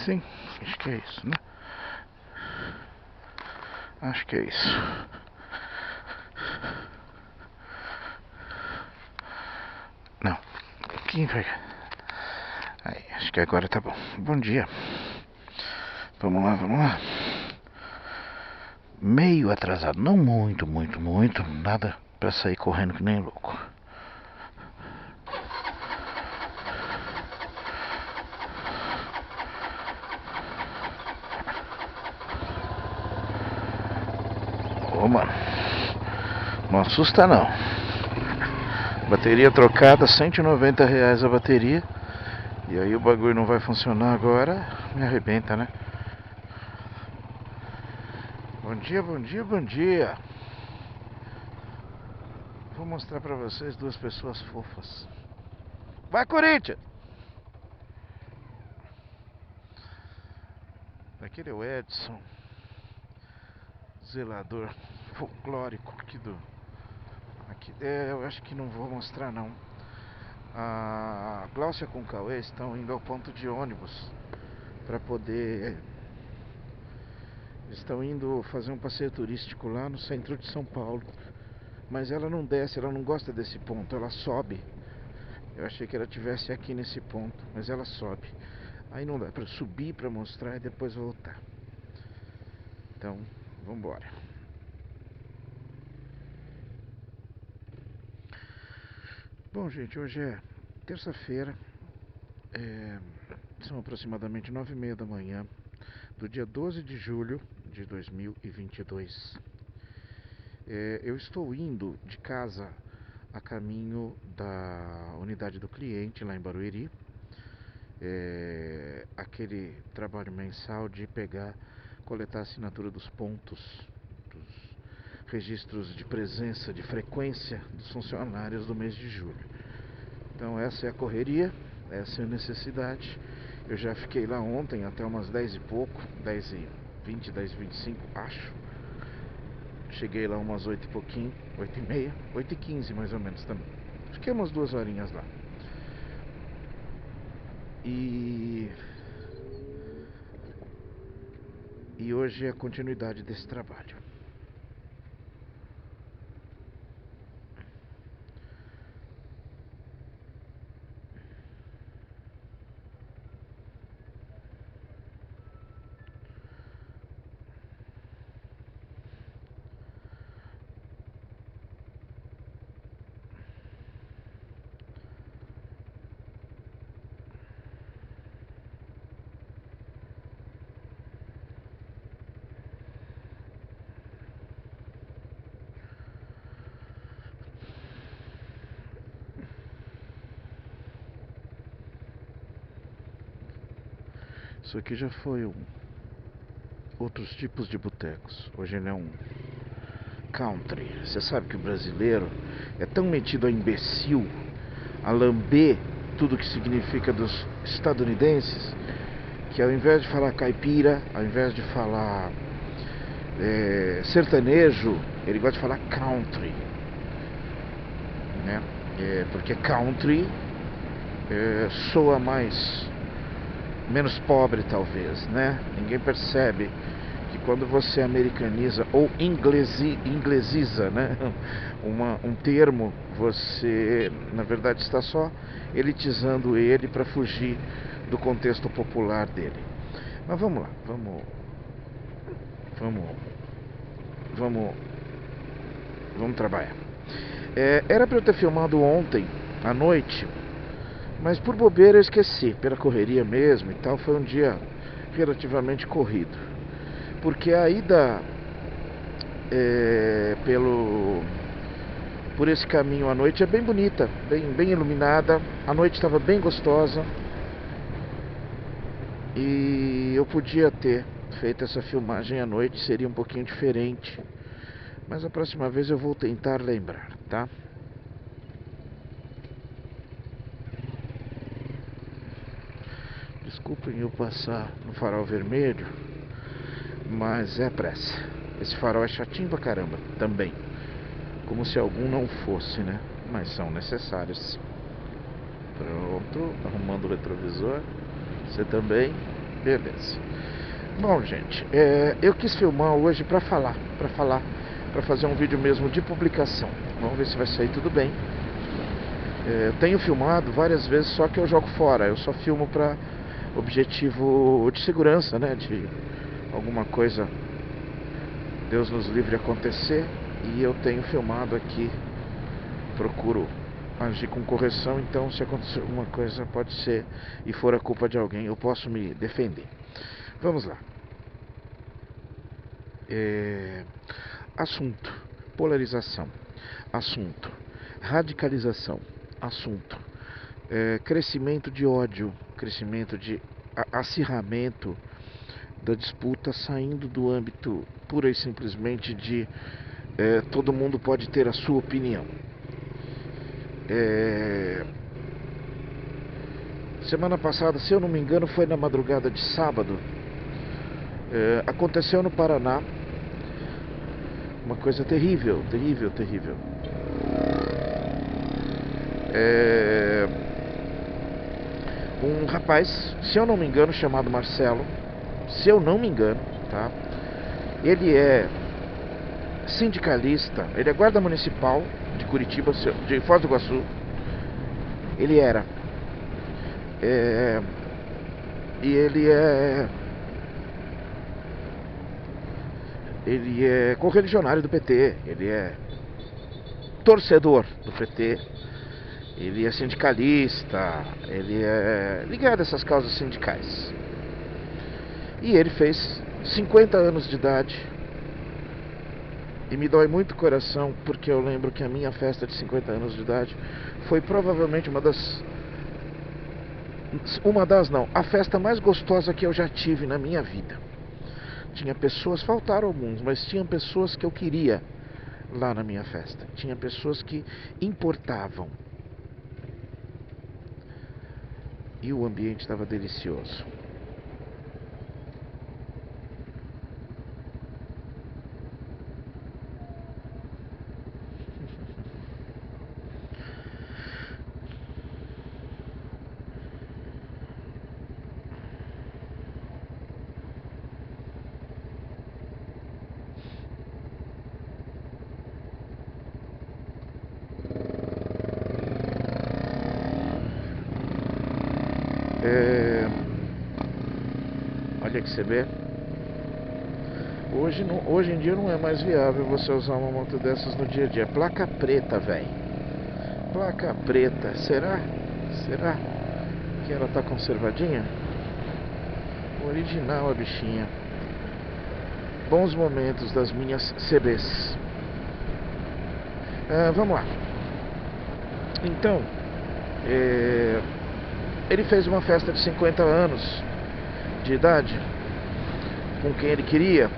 Sim, acho que é isso, né? Acho que é isso. Não. Quem vai? Aí, acho que agora tá bom. Bom dia. Vamos lá, vamos lá. Meio atrasado, não muito, nada pra sair correndo que nem louco. Ô, mano, não assusta não. Bateria trocada, R$190 a bateria. E aí o bagulho não vai funcionar agora, me arrebenta, né? Bom dia, bom dia, bom dia. Vou mostrar pra vocês duas pessoas fofas. Vai, Corinthians! Aquele é o Edson, zelador folclórico aqui. Eu acho que não vou mostrar não. A Gláucia com o Cauê estão indo ao ponto de ônibus para poder. Estão indo fazer um passeio turístico lá no centro de São Paulo. Mas ela não desce, ela não gosta desse ponto, ela sobe. Eu achei que ela estivesse aqui nesse ponto, mas ela sobe. Aí não dá para subir para mostrar e depois voltar. Então, vamos embora. Bom, gente, hoje é terça-feira. São aproximadamente 9h30 da manhã do dia 12 de julho de 2022. Eu estou indo de casa a caminho da unidade do cliente lá em Barueri. Aquele trabalho mensal de coletar a assinatura dos pontos, dos registros de presença, de frequência dos funcionários do mês de julho. Então essa é a correria, essa é a necessidade. Eu já fiquei lá ontem até umas 10 e pouco, 10h20, 10h25, acho. Cheguei lá umas 8 e pouquinho, 8h30, 8h15 mais ou menos também. Fiquei umas 2 horinhas lá. E hoje é a continuidade desse trabalho. Isso aqui já foi outros tipos de botecos. Hoje ele é um country. Você sabe que o brasileiro é tão metido a imbecil, a lamber tudo que significa dos estadunidenses, que ao invés de falar caipira, ao invés de falar sertanejo, ele gosta de falar country, né? Porque country soa menos pobre talvez, né? Ninguém percebe que quando você americaniza ou inglesiza, né, um termo, você na verdade está só elitizando ele para fugir do contexto popular dele. Mas vamos lá, vamos trabalhar. Era para eu ter filmado ontem à noite, mas por bobeira eu esqueci, pela correria mesmo e tal. Foi um dia relativamente corrido, porque a ida por esse caminho à noite é bem bonita, bem iluminada. A noite estava bem gostosa e eu podia ter feito essa filmagem à noite, seria um pouquinho diferente, mas a próxima vez eu vou tentar lembrar, tá? Desculpem eu passar no farol vermelho, mas é pressa. Esse farol é chatinho pra caramba também, como se algum não fosse, né? Mas são necessários. Pronto, arrumando o retrovisor. Você também. Beleza. Bom, gente, eu quis filmar hoje pra fazer um vídeo mesmo de publicação. Vamos ver se vai sair tudo bem. Eu tenho filmado várias vezes, só que eu jogo fora. Eu só filmo pra objetivo de segurança, né? De alguma coisa, Deus nos livre, acontecer. E eu tenho filmado aqui, procuro agir com correção, então se acontecer alguma coisa, pode ser, e for a culpa de alguém, eu posso me defender. Vamos lá. Assunto: polarização. Assunto: radicalização. Assunto: crescimento de ódio, crescimento de acirramento da disputa, saindo do âmbito pura e simplesmente de todo mundo pode ter a sua opinião. Semana passada, se eu não me engano, foi na madrugada de sábado, aconteceu no Paraná uma coisa terrível, terrível, terrível. Um rapaz, se eu não me engano, chamado Marcelo, se eu não me engano, tá? Ele é sindicalista, ele é guarda municipal de Curitiba, de Foz do Iguaçu. Ele era. E ele é correligionário do PT, ele é torcedor do PT, ele é sindicalista, ele é ligado a essas causas sindicais. E ele fez 50 anos de idade. E me dói muito o coração, porque eu lembro que a minha festa de 50 anos de idade foi provavelmente a festa mais gostosa que eu já tive na minha vida. Tinha pessoas, faltaram alguns, mas tinha pessoas que eu queria lá na minha festa. Tinha pessoas que importavam. E o ambiente estava delicioso. Olha que você vê. Hoje em dia não é mais viável você usar uma moto dessas no dia a dia. Placa preta, velho. Placa preta. Será que ela tá conservadinha? Original a bichinha. Bons momentos das minhas CBs. Vamos lá. Então, ele fez uma festa de 50 anos de idade com quem ele queria,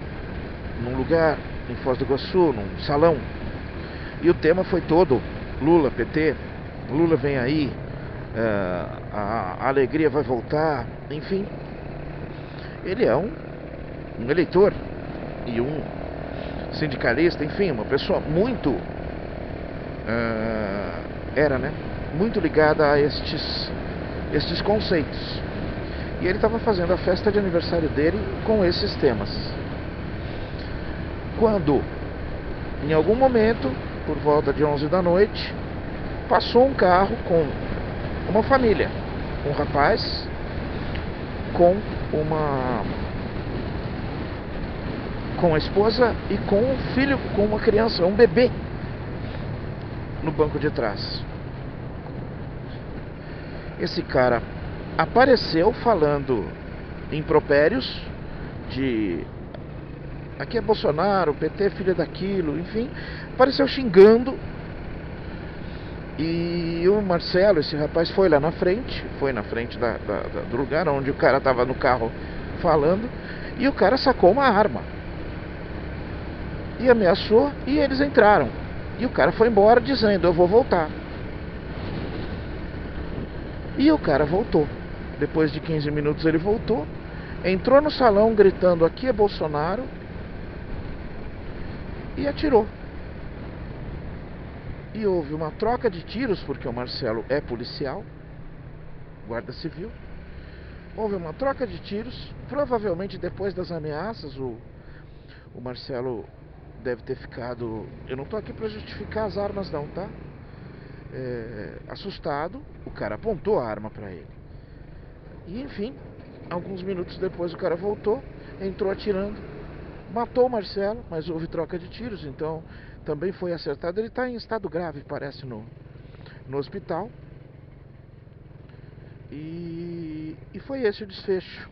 num lugar em Foz do Iguaçu, num salão. E o tema foi todo Lula, PT, Lula vem aí, a alegria vai voltar, enfim. Ele é um eleitor e um sindicalista, enfim, uma pessoa muito muito ligada a estes conceitos. E ele estava fazendo a festa de aniversário dele com esses temas. Quando, em algum momento, por volta de 11 da noite, passou um carro com uma família, um rapaz com a esposa e com um filho, com uma criança, um bebê no banco de trás. Esse cara apareceu falando impropérios de aqui é Bolsonaro, PT filho daquilo, enfim, apareceu xingando. E o Marcelo, esse rapaz, foi lá na frente, do lugar onde o cara estava no carro falando, e o cara sacou uma arma e ameaçou, e eles entraram. E o cara foi embora dizendo: eu vou voltar. E o cara voltou. Depois de 15 minutos ele voltou, entrou no salão gritando: aqui é Bolsonaro, e atirou. E houve uma troca de tiros, porque o Marcelo é policial, guarda civil. Houve uma troca de tiros, provavelmente depois das ameaças, o Marcelo deve ter ficado... Eu não tô aqui para justificar as armas não, tá? Assustado, o cara apontou a arma para ele. E enfim, alguns minutos depois o cara voltou, entrou atirando, matou o Marcelo, mas houve troca de tiros, então também foi acertado. Ele está em estado grave, parece, no hospital. E foi esse o desfecho.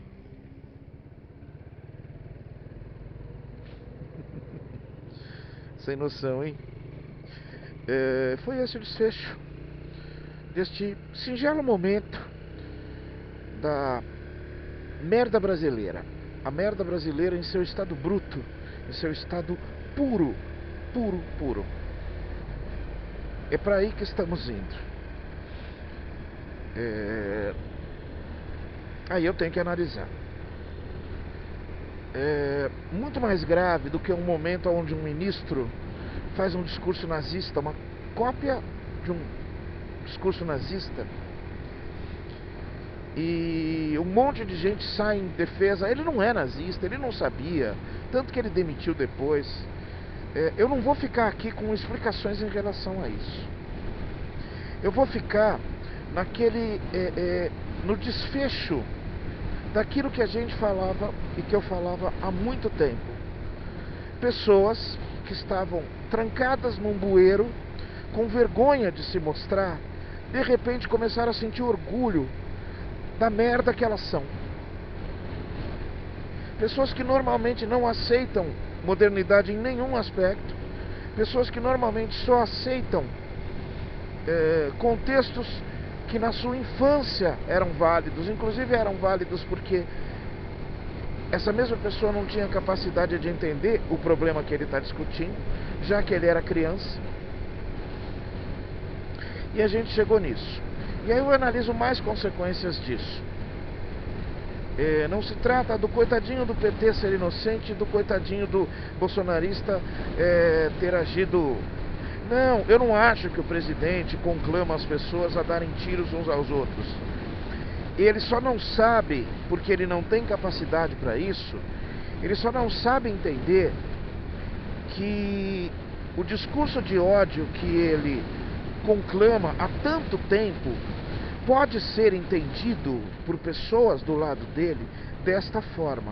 Sem noção, hein? Foi esse o desfecho deste singelo momento da merda brasileira. A merda brasileira em seu estado bruto, em seu estado puro, puro, puro. É para aí que estamos indo. Aí eu tenho que analisar. Muito mais grave do que um momento onde um ministro faz um discurso nazista, uma cópia de um discurso nazista, e um monte de gente sai em defesa. Ele não é nazista, ele não sabia, tanto que ele demitiu depois. Eu não vou ficar aqui com explicações em relação a isso. Eu vou ficar no desfecho daquilo que a gente falava e que eu falava há muito tempo. Pessoas que estavam trancadas num bueiro, com vergonha de se mostrar, de repente começaram a sentir orgulho da merda que elas são. Pessoas que normalmente não aceitam modernidade em nenhum aspecto. Pessoas que normalmente só aceitam contextos que na sua infância eram válidos, inclusive eram válidos porque essa mesma pessoa não tinha capacidade de entender o problema que ele está discutindo, já que ele era criança. E a gente chegou nisso. E aí eu analiso mais consequências disso. Não se trata do coitadinho do PT ser inocente, do coitadinho do bolsonarista ter agido... Não, eu não acho que o presidente conclama as pessoas a darem tiros uns aos outros. Ele só não sabe, porque ele não tem capacidade para isso, ele só não sabe entender que o discurso de ódio que ele conclama há tanto tempo pode ser entendido por pessoas do lado dele desta forma.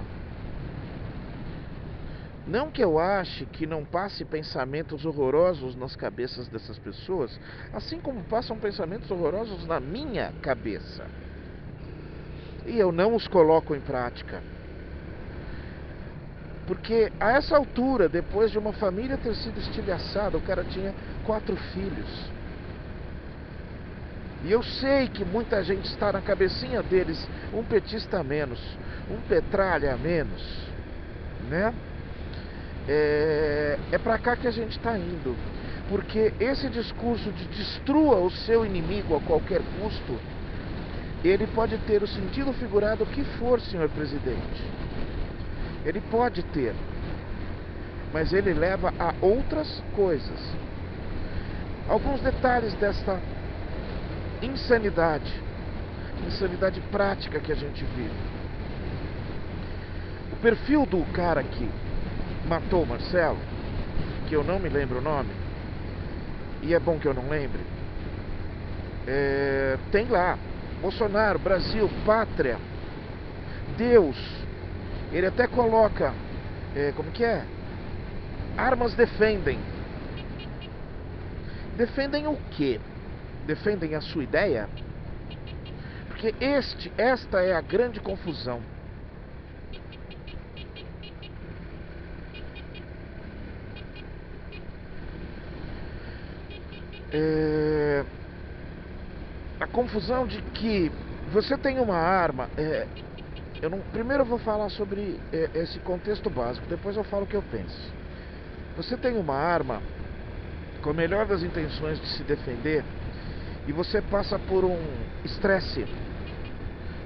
Não que eu ache que não passe pensamentos horrorosos nas cabeças dessas pessoas, assim como passam pensamentos horrorosos na minha cabeça. E eu não os coloco em prática. Porque a essa altura, depois de uma família ter sido estilhaçada, o cara tinha 4 filhos. E eu sei que muita gente está na cabecinha deles, um petista a menos, um petralha a menos, né? É pra cá que a gente está indo. Porque esse discurso de destrua o seu inimigo a qualquer custo, ele pode ter o sentido figurado que for, senhor presidente. Ele pode ter. Mas ele leva a outras coisas. Alguns detalhes desta insanidade prática que a gente vive. O perfil do cara que matou o Marcelo, que eu não me lembro o nome, e é bom que eu não lembre, tem lá Bolsonaro, Brasil, pátria, Deus. Ele até coloca como que é? Armas defendem. Defendem o quê? Defendem a sua ideia? Porque esta é a grande confusão. A confusão de que você tem uma arma. Primeiro eu vou falar sobre esse contexto básico, depois eu falo o que eu penso. Você tem uma arma com a melhor das intenções de se defender e você passa por um estresse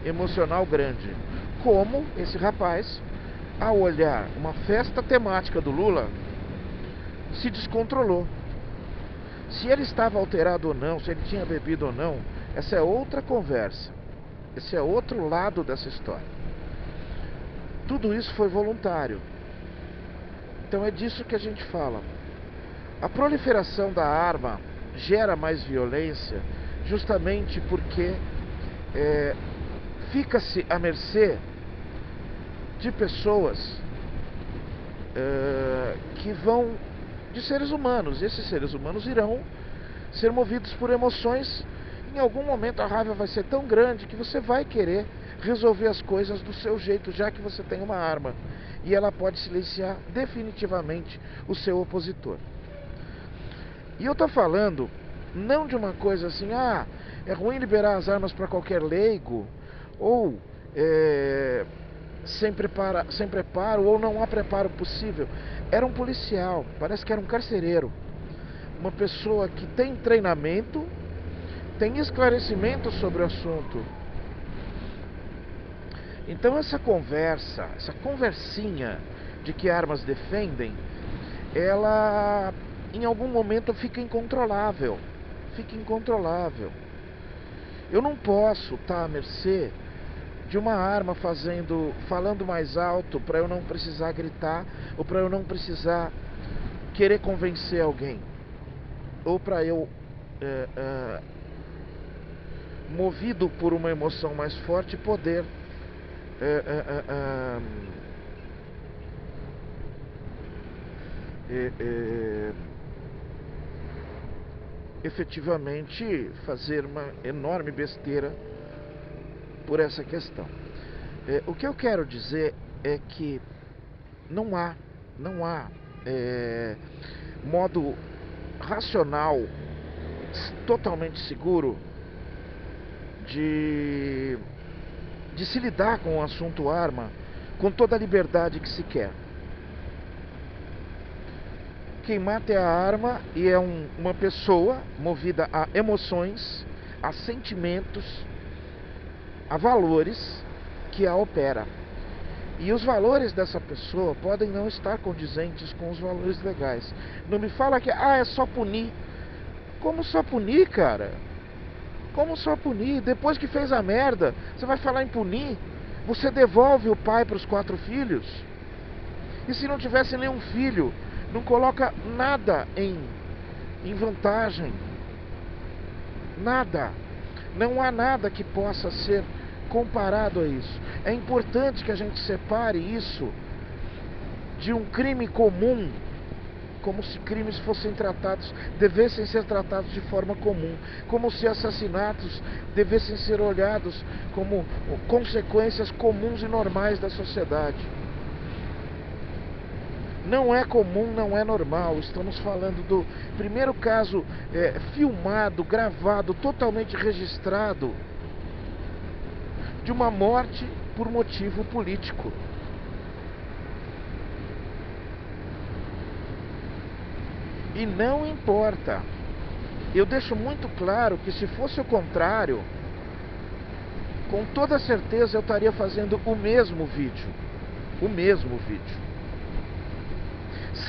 emocional grande, como esse rapaz, ao olhar uma festa temática do Lula, se descontrolou. Se ele estava alterado ou não, se ele tinha bebido ou não, essa é outra conversa. Esse é outro lado dessa história. Tudo isso foi voluntário. Então é disso que a gente fala. A proliferação da arma gera mais violência justamente porque fica-se à mercê de pessoas que vão de seres humanos. Esses seres humanos irão ser movidos por emoções. Em algum momento a raiva vai ser tão grande que você vai querer resolver as coisas do seu jeito, já que você tem uma arma e ela pode silenciar definitivamente o seu opositor. E eu estou falando não de uma coisa assim, é ruim liberar as armas para qualquer leigo, ou sem preparo, ou não há preparo possível. Era um policial, parece que era um carcereiro, uma pessoa que tem treinamento, tem esclarecimento sobre o assunto. Então essa conversinha de que armas defendem, ela em algum momento fica incontrolável. Eu não posso estar à mercê de uma arma falando mais alto para eu não precisar gritar, ou para eu não precisar querer convencer alguém, ou para eu movido por uma emoção mais forte poder efetivamente fazer uma enorme besteira por essa questão. O que eu quero dizer é que não há modo racional, totalmente seguro de se lidar com o assunto arma com toda a liberdade que se quer. Quem mata é a arma e é uma pessoa movida a emoções, a sentimentos, a valores que a opera. E os valores dessa pessoa podem não estar condizentes com os valores legais. Não me fala que é só punir. Como só punir, cara? Como só punir? Depois que fez a merda, você vai falar em punir? Você devolve o pai para os 4 filhos? E se não tivesse nenhum filho, não coloca nada em vantagem? Nada. Não há nada que possa ser comparado a isso. É importante que a gente separe isso de um crime comum, como se crimes devessem ser tratados de forma comum, como se assassinatos devessem ser olhados como consequências comuns e normais da sociedade. Não é comum, não é normal. Estamos falando do primeiro caso filmado, gravado, totalmente registrado de uma morte por motivo político. E não importa. Eu deixo muito claro que se fosse o contrário, com toda certeza eu estaria fazendo o mesmo vídeo.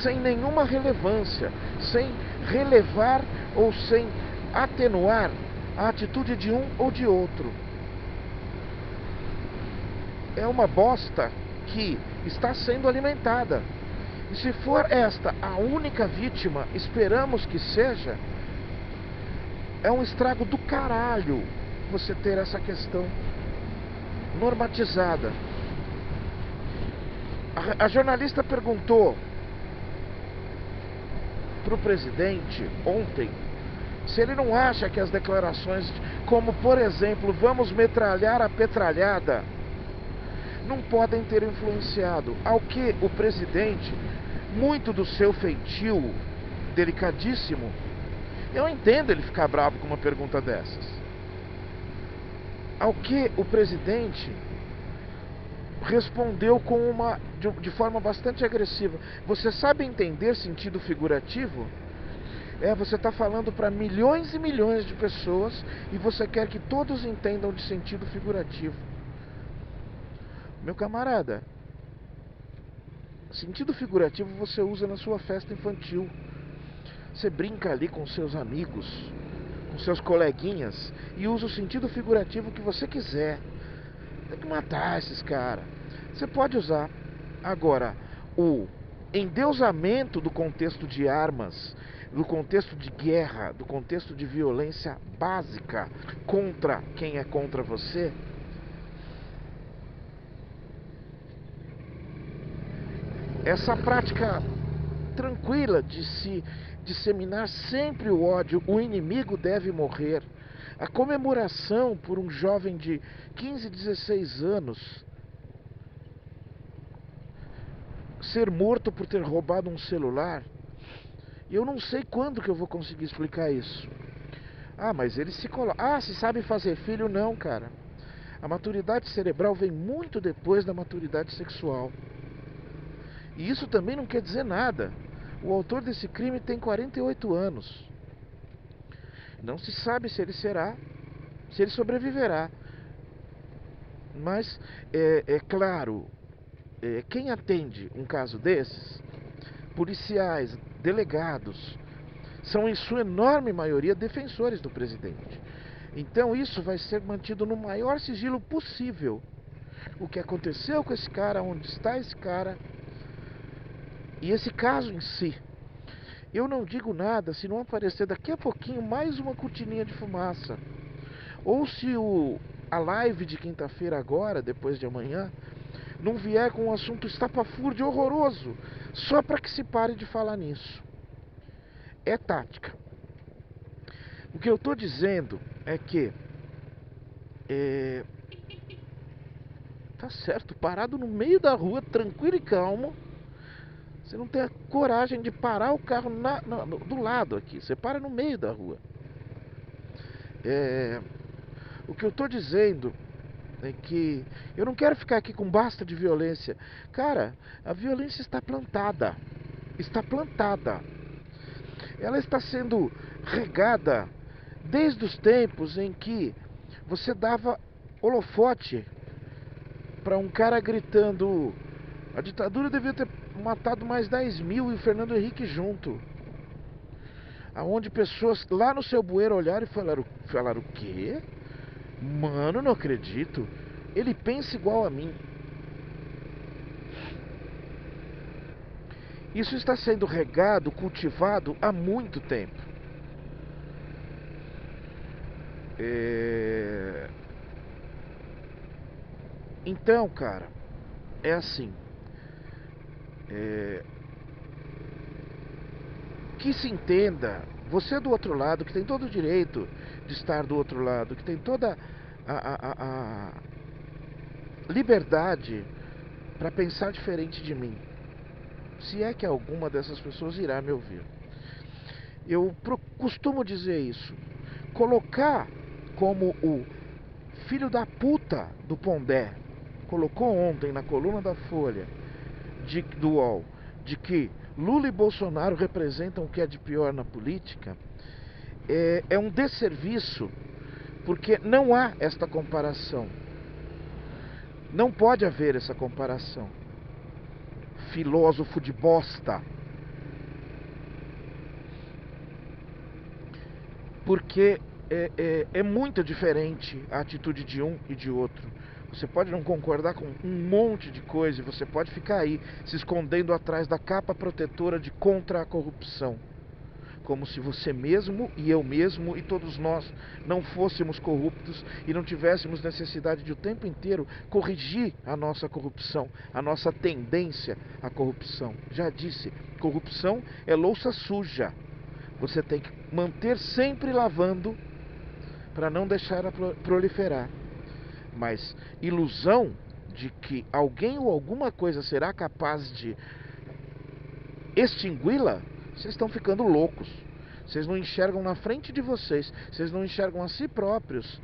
Sem nenhuma relevância, sem relevar ou sem atenuar a atitude de um ou de outro. É uma bosta que está sendo alimentada. E se for esta a única vítima, esperamos que seja, é um estrago do caralho você ter essa questão normatizada. A jornalista perguntou para o presidente ontem se ele não acha que as declarações, como por exemplo, vamos metralhar a petralhada, não podem ter influenciado. Ao que o presidente, muito do seu feitio delicadíssimo, eu entendo ele ficar bravo com uma pergunta dessas. Ao que o presidente respondeu de forma bastante agressiva. Você sabe entender sentido figurativo? Você está falando para milhões e milhões de pessoas e você quer que todos entendam de sentido figurativo. Meu camarada, sentido figurativo você usa na sua festa infantil. Você brinca ali com seus amigos, com seus coleguinhas, e usa o sentido figurativo que você quiser. Tem que matar esses caras. Você pode usar. Agora, o endeusamento do contexto de armas, do contexto de guerra, do contexto de violência básica contra quem é contra você, essa prática tranquila de se disseminar sempre o ódio, o inimigo deve morrer. A comemoração por um jovem de 15, 16 anos ser morto por ter roubado um celular, eu não sei quando que eu vou conseguir explicar isso. Ah, mas ele se coloca... Ah, se sabe fazer filho? Não, cara. A maturidade cerebral vem muito depois da maturidade sexual. E isso também não quer dizer nada. O autor desse crime tem 48 anos. Não se sabe se ele sobreviverá. Mas, é claro, quem atende um caso desses, policiais, delegados, são em sua enorme maioria defensores do presidente. Então isso vai ser mantido no maior sigilo possível. O que aconteceu com esse cara, onde está esse cara, e esse caso em si. Eu não digo nada se não aparecer daqui a pouquinho mais uma cortininha de fumaça. Ou se a live de quinta-feira agora, depois de amanhã, não vier com um assunto estapafúrdio horroroso, só para que se pare de falar nisso. É tática. O que eu estou dizendo é que tá certo, parado no meio da rua, tranquilo e calmo, você não tem a coragem de parar o carro do lado aqui, você para no meio da rua. O que eu estou dizendo é que eu não quero ficar aqui com basta de violência. Cara, a violência está plantada. Está plantada. Ela está sendo regada desde os tempos em que você dava holofote para um cara gritando: a ditadura devia ter matado mais 10 mil e o Fernando Henrique junto. Aonde pessoas lá no seu bueiro olharam e falaram: o quê? Mano, não acredito. Ele pensa igual a mim. Isso está sendo regado, cultivado há muito tempo. Então, cara, é assim. Que se entenda, você do outro lado, que tem todo o direito de estar do outro lado, que tem toda a liberdade para pensar diferente de mim. Se é que alguma dessas pessoas irá me ouvir. Eu costumo dizer isso. Colocar como o filho da puta do Pondé colocou ontem na coluna da Folha do UOL, de que Lula e Bolsonaro representam o que é de pior na política, é um desserviço, porque não há esta comparação. Não pode haver essa comparação. Filósofo de bosta. Porque é muito diferente a atitude de um e de outro. Você pode não concordar com um monte de coisa e você pode ficar aí se escondendo atrás da capa protetora de contra a corrupção. Como se você mesmo e eu mesmo e todos nós não fôssemos corruptos e não tivéssemos necessidade de o tempo inteiro corrigir a nossa corrupção, a nossa tendência à corrupção. Já disse, corrupção é louça suja. Você tem que manter sempre lavando para não deixar ela proliferar. Mas ilusão de que alguém ou alguma coisa será capaz de extingui-la, vocês estão ficando loucos. Vocês não enxergam na frente de vocês, vocês não enxergam a si próprios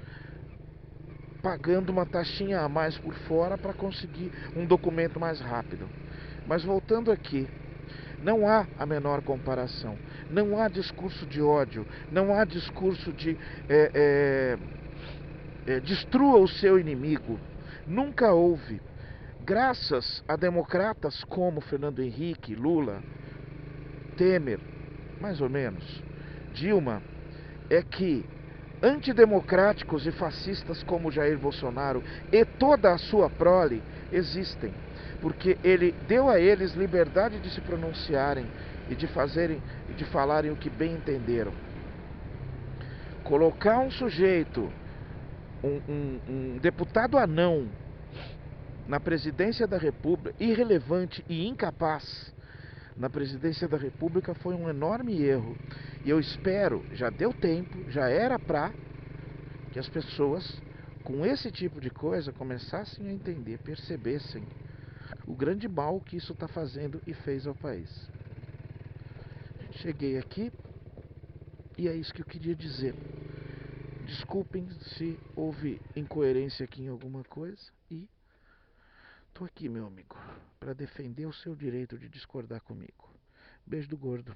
pagando uma taxinha a mais por fora para conseguir um documento mais rápido. Mas voltando aqui, não há a menor comparação. Não há discurso de ódio, não há discurso de destrua o seu inimigo. Nunca houve. Graças a democratas como Fernando Henrique, Lula, Temer, mais ou menos, Dilma, é que antidemocráticos e fascistas como Jair Bolsonaro e toda a sua prole existem, porque ele deu a eles liberdade de se pronunciarem e de fazerem e de falarem o que bem entenderam. Colocar um sujeito, um deputado anão na presidência da República, irrelevante e incapaz na presidência da República, foi um enorme erro. E eu espero, já deu tempo, já era pra que as pessoas com esse tipo de coisa começassem a entender, percebessem o grande mal que isso está fazendo e fez ao país. Cheguei aqui e é isso que eu queria dizer. Desculpem se houve incoerência aqui em alguma coisa e tô aqui, meu amigo, para defender o seu direito de discordar comigo. Beijo do gordo.